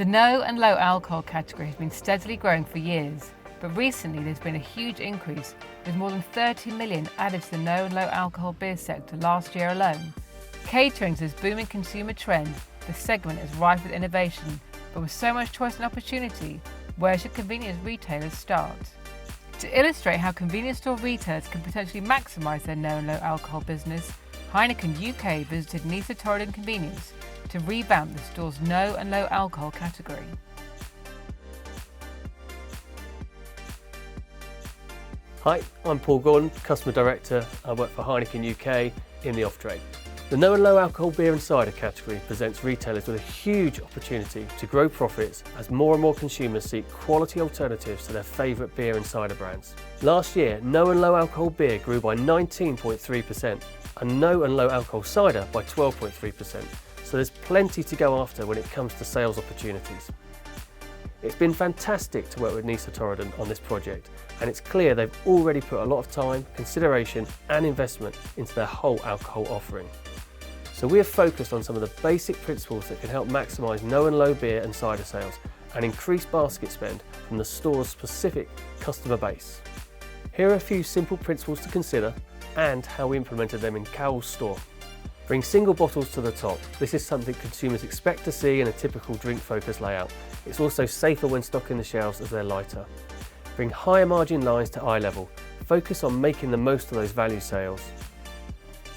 The no and low alcohol category has been steadily growing for years, but recently there's been a huge increase, with more than 30 million added to the no and low alcohol beer sector last year alone. Catering to this booming consumer trend, the segment is rife with innovation, but with so much choice and opportunity, where should convenience retailers start? To illustrate how convenience store retailers can potentially maximise their no and low alcohol business, Heineken UK visited Nisa Torridon Convenience to revamp the store's no and low alcohol category. Hi, I'm Paul Gordon, Customer Director. I work for Heineken UK in the off-trade. The no and low alcohol beer and cider category presents retailers with a huge opportunity to grow profits as more and more consumers seek quality alternatives to their favourite beer and cider brands. Last year, no and low alcohol beer grew by 19.3% and no and low alcohol cider by 12.3%, so there's plenty to go after when it comes to sales opportunities. It's been fantastic to work with Nisa Torridon on this project, and it's clear they've already put a lot of time, consideration and investment into their whole alcohol offering. So we have focused on some of the basic principles that can help maximise no and low beer and cider sales and increase basket spend from the store's specific customer base. Here are a few simple principles to consider and how we implemented them in Cowell's store. Bring single bottles to the top. This is something consumers expect to see in a typical drink-focused layout. It's also safer when stocking the shelves as they're lighter. Bring higher margin lines to eye level. Focus on making the most of those value sales.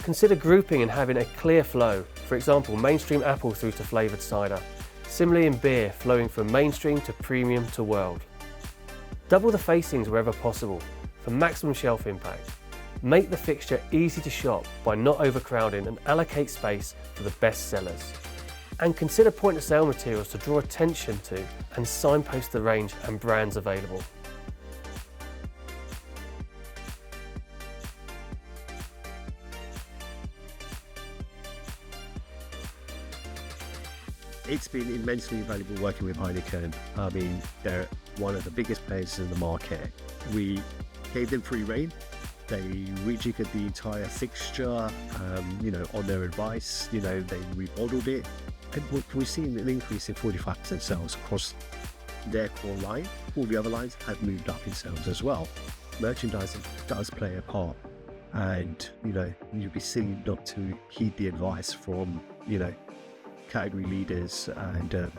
Consider grouping and having a clear flow, for example, mainstream apple through to flavoured cider. Similarly in beer, flowing from mainstream to premium to world. Double the facings wherever possible for maximum shelf impact. Make the fixture easy to shop by not overcrowding and allocate space for the best sellers. And consider point of sale materials to draw attention to and signpost the range and brands available. It's been immensely valuable working with Heineken. I mean, they're one of the biggest players in the market. We gave them free rein. They rejiggered the entire fixture, on their advice. They remodeled it. And we've seen an increase in 45% sales across their core line. All the other lines have moved up in sales as well. Merchandising does play a part. And, you'd be silly not to heed the advice from, category leaders and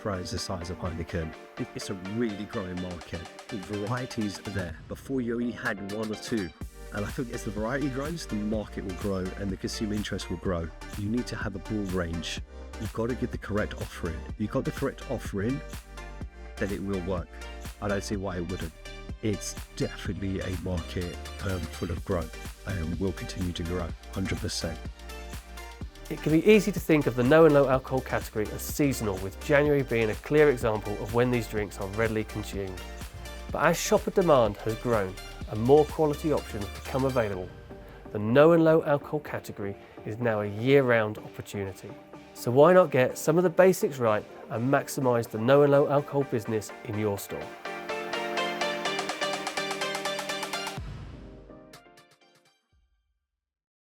brands the size of Heineken. It's a really growing market. The varieties are there. Before you only had one or two. And I think as the variety grows, the market will grow and the consumer interest will grow. You need to have a broad range. You've got to get the correct offering. If you've got the correct offering, then it will work. I don't see why it wouldn't. It's definitely a market full of growth and will continue to grow 100%. It can be easy to think of the no and low alcohol category as seasonal, with January being a clear example of when these drinks are readily consumed. But as shopper demand has grown and more quality options become available, the no and low alcohol category is now a year-round opportunity. So why not get some of the basics right and maximise the no and low alcohol business in your store?